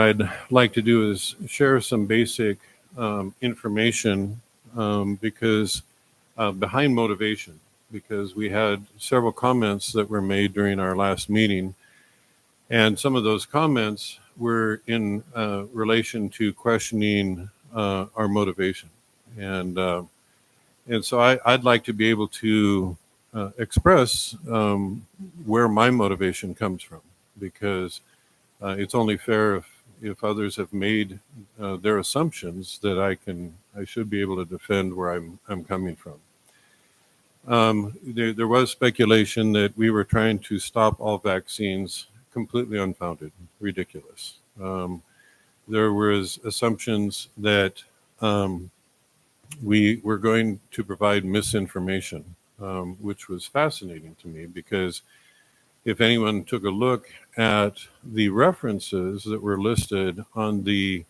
I'd like to do is share some basic information because behind motivation, because we had several comments that were made during our last meeting, and some of those comments were in relation to questioning our motivation, and so I'd like to be able to express where my motivation comes from, because it's only fair if others have made their assumptions that I should be able to defend where I'm coming from. There was speculation that we were trying to stop all vaccines, completely unfounded, ridiculous. There was assumptions that we were going to provide misinformation, which was fascinating to me, because if anyone took a look at the references that were listed on the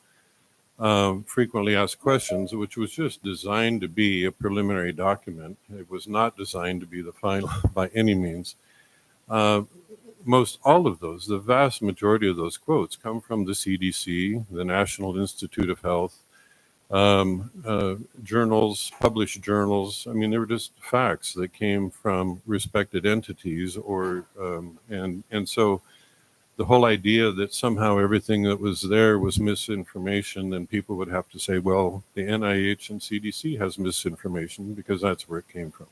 frequently asked questions, which was just designed to be a preliminary document, it was not designed to be the final by any means. Most all of those, the vast majority of those quotes come from the CDC, the National Institute of Health, journals, published journals. I mean, they were just facts that came from respected entities, and so the whole idea that somehow everything that was there was misinformation, then people would have to say, well, the NIH and CDC has misinformation because that's where it came from.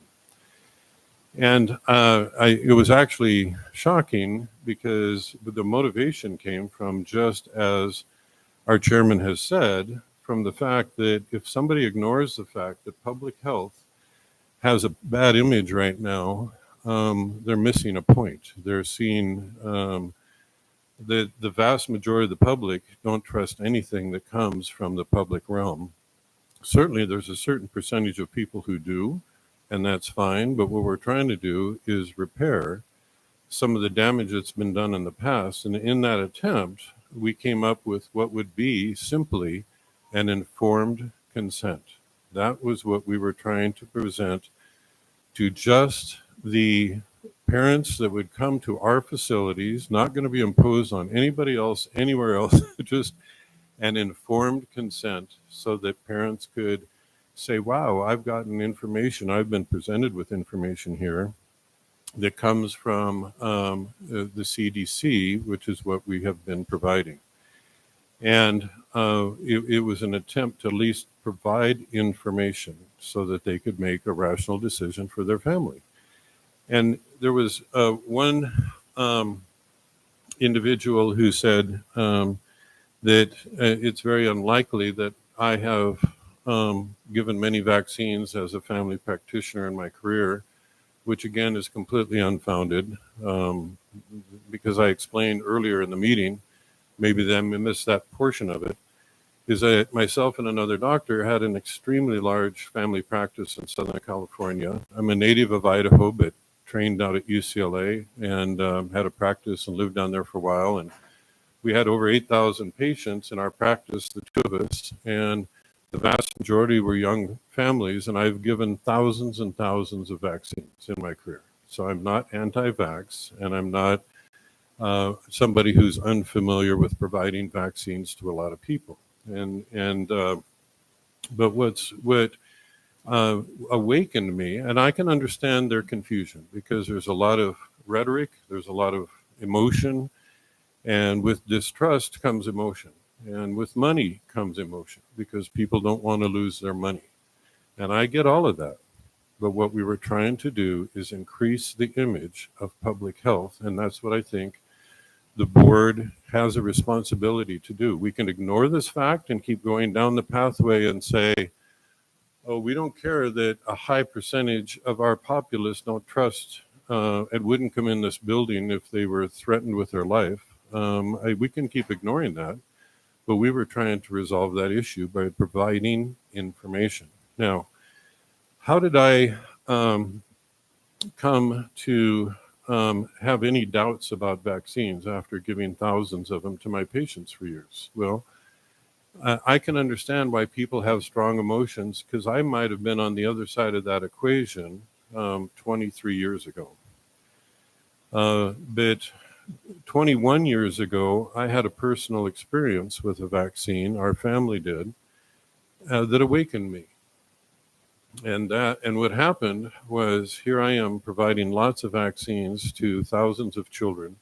And it was actually shocking, because the motivation came from, just as our chairman has said, from the fact that if somebody ignores the fact that public health has a bad image right now, they're missing a point. They're seeing the vast majority of the public don't trust anything that comes from the public realm. Certainly, there's a certain percentage of people who do, and that's fine. But what we're trying to do is repair some of the damage that's been done in the past. And in that attempt, we came up with what would be simply an informed consent. That was what we were trying to present to just the parents that would come to our facilities, not going to be imposed on anybody else, anywhere else, just an informed consent, so that parents could say, wow, I've gotten information, I've been presented with information here that comes from the CDC, which is what we have been providing. And it was an attempt to at least provide information so that they could make a rational decision for their family. And there was one individual who said that it's very unlikely that I have given many vaccines as a family practitioner in my career, which again is completely unfounded, because I explained earlier in the meeting, maybe they missed that portion of it, is that myself and another doctor had an extremely large family practice in Southern California. I'm a native of Idaho, but trained out at UCLA, and had a practice and lived down there for a while. And we had over 8,000 patients in our practice, the two of us, and the vast majority were young families, and I've given thousands and thousands of vaccines in my career. So I'm not anti-vax, and I'm not somebody who's unfamiliar with providing vaccines to a lot of people. But what awakened me, and I can understand their confusion, because there's a lot of rhetoric, there's a lot of emotion, and with distrust comes emotion, and with money comes emotion, because people don't want to lose their money. And I get all of that. But what we were trying to do is increase the image of public health, and that's what I think the board has a responsibility to do. We can ignore this fact and keep going down the pathway and say, oh, we don't care that a high percentage of our populace don't trust and wouldn't come in this building if they were threatened with their life. We can keep ignoring that, but we were trying to resolve that issue by providing information. Now, how did I come to have any doubts about vaccines after giving thousands of them to my patients for years? Well, I can understand why people have strong emotions, because I might have been on the other side of that equation 23 years ago. But 21 years ago, I had a personal experience with a vaccine, our family did, that awakened me. And what happened was, here I am providing lots of vaccines to thousands of children.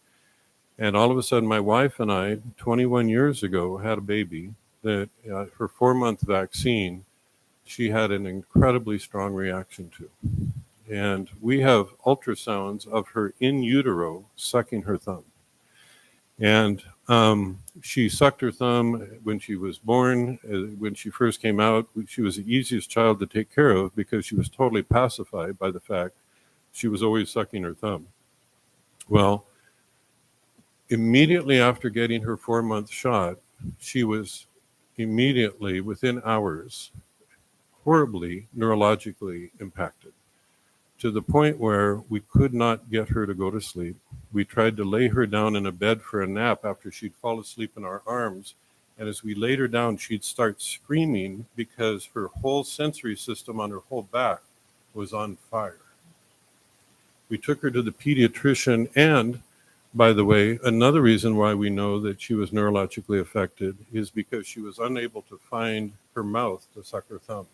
And all of a sudden, my wife and I, 21 years ago, had a baby that her 4-month vaccine, she had an incredibly strong reaction to. And we have ultrasounds of her in utero sucking her thumb. And she sucked her thumb when she was born. When she first came out, she was the easiest child to take care of because she was totally pacified by the fact she was always sucking her thumb. Well, immediately after getting her 4-month shot, she was immediately, within hours, horribly neurologically impacted, to the point where we could not get her to go to sleep. We tried to lay her down in a bed for a nap after she'd fall asleep in our arms. And as we laid her down, she'd start screaming because her whole sensory system on her whole back was on fire. We took her to the pediatrician, and by the way, another reason why we know that she was neurologically affected is because she was unable to find her mouth to suck her thumb.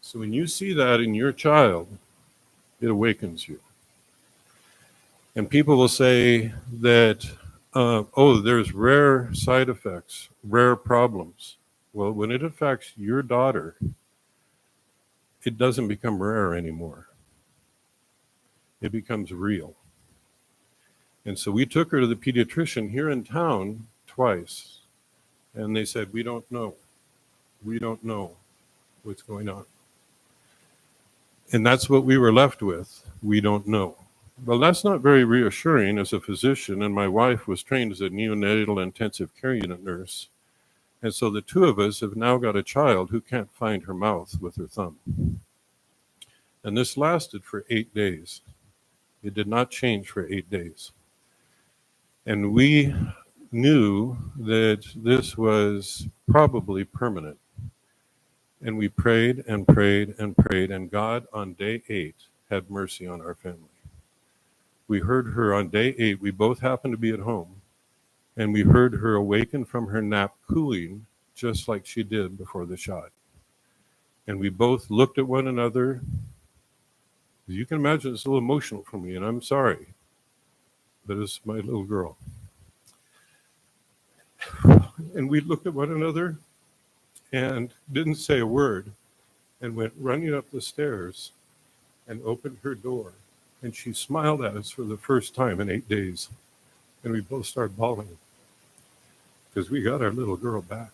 So when you see that in your child, it awakens you. And people will say that, there's rare side effects, rare problems. Well, when it affects your daughter, it doesn't become rare anymore. It becomes real. And so we took her to the pediatrician here in town twice, and they said, we don't know. We don't know what's going on. And that's what we were left with. We don't know. Well, that's not very reassuring as a physician, and my wife was trained as a neonatal intensive care unit nurse. And so the two of us have now got a child who can't find her mouth with her thumb. And this lasted for 8 days. It did not change for 8 days. And we knew that this was probably permanent. And we prayed and prayed and prayed, and God on day 8 had mercy on our family. We heard her on day 8. We both happened to be at home, and we heard her awaken from her nap cooing just like she did before the shot. And we both looked at one another. You can imagine it's a little emotional for me, and I'm sorry, but it's my little girl. And we looked at one another and didn't say a word, and went running up the stairs and opened her door. And she smiled at us for the first time in 8 days. And we both started bawling because we got our little girl back.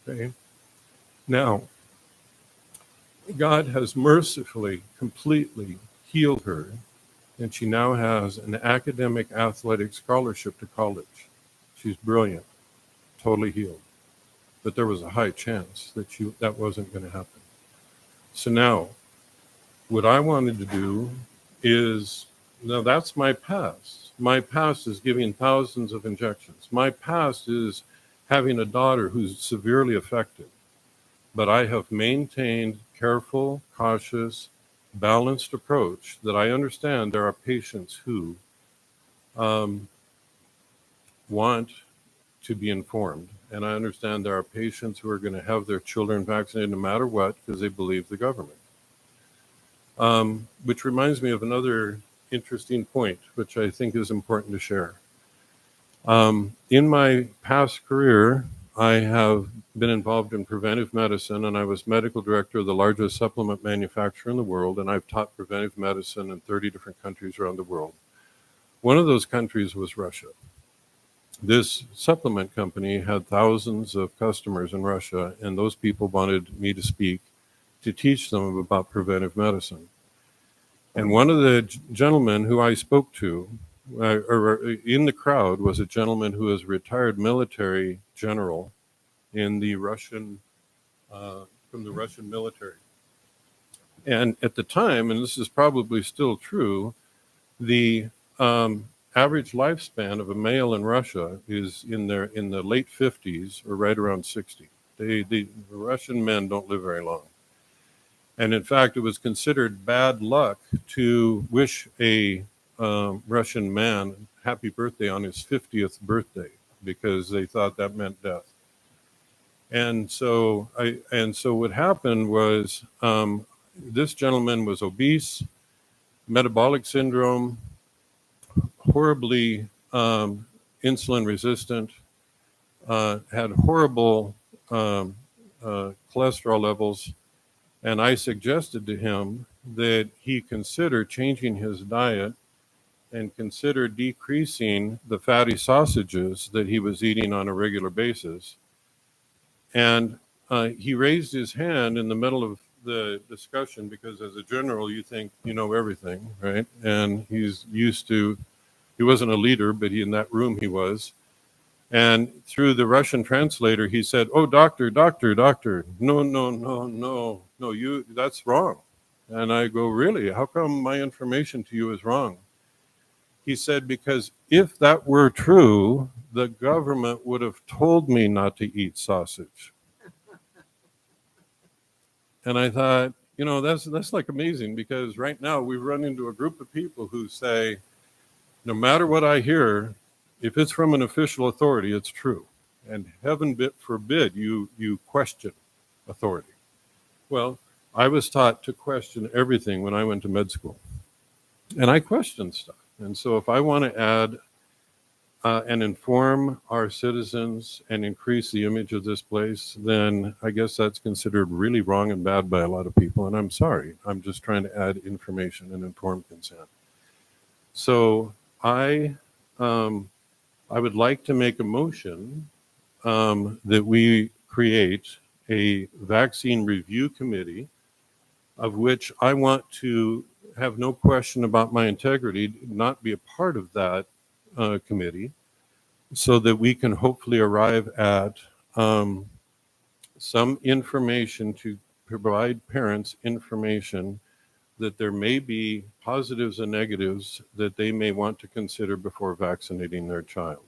Okay? Now, God has mercifully, completely healed her, and she now has an academic athletic scholarship to college. She's brilliant, totally healed. But there was a high chance that that wasn't going to happen. So now, what I wanted to do is, now that's my past. My past is giving thousands of injections. My past is having a daughter who's severely affected. But I have maintained careful, cautious, balanced approach that I understand there are patients who want to be informed. And I understand there are patients who are going to have their children vaccinated no matter what because they believe the government. Which reminds me of another interesting point, which I think is important to share. In my past career, I have been involved in preventive medicine, and I was medical director of the largest supplement manufacturer in the world, and I've taught preventive medicine in 30 different countries around the world. One of those countries was Russia. This supplement company had thousands of customers in Russia, and those people wanted me to speak to teach them about preventive medicine. And one of the gentlemen who I spoke to, or in the crowd, was a gentleman who is a retired military general in the Russian, from the Russian military. And at the time, and this is probably still true, the average lifespan of a male in Russia is in the late 50s or right around 60. The Russian men don't live very long. And in fact, it was considered bad luck to wish a Russian man happy birthday on his 50th birthday because they thought that meant death. And so what happened was this gentleman was obese, metabolic syndrome, horribly insulin resistant, had horrible cholesterol levels, and I suggested to him that he consider changing his diet and consider decreasing the fatty sausages that he was eating on a regular basis. And he raised his hand in the middle of the discussion because as a general, you think you know everything, right? And he's used to, he wasn't a leader, but in that room he was. And through the Russian translator, he said, "Oh, doctor, doctor, doctor, no, no, no, no, no, that's wrong." And I go, "Really? How come my information to you is wrong?" He said, "Because if that were true, the government would have told me not to eat sausage." And I thought, that's like amazing, because right now we run into a group of people who say, no matter what I hear, if it's from an official authority, it's true. And heaven forbid you question authority. Well, I was taught to question everything when I went to med school. And I questioned stuff. And so if I want to add and inform our citizens and increase the image of this place, then I guess that's considered really wrong and bad by a lot of people. And I'm sorry. I'm just trying to add information and informed consent. So I would like to make a motion that we create a vaccine review committee, of which I want to have no question about my integrity, not be a part of that committee, so that we can hopefully arrive at some information to provide parents information that there may be positives and negatives that they may want to consider before vaccinating their child.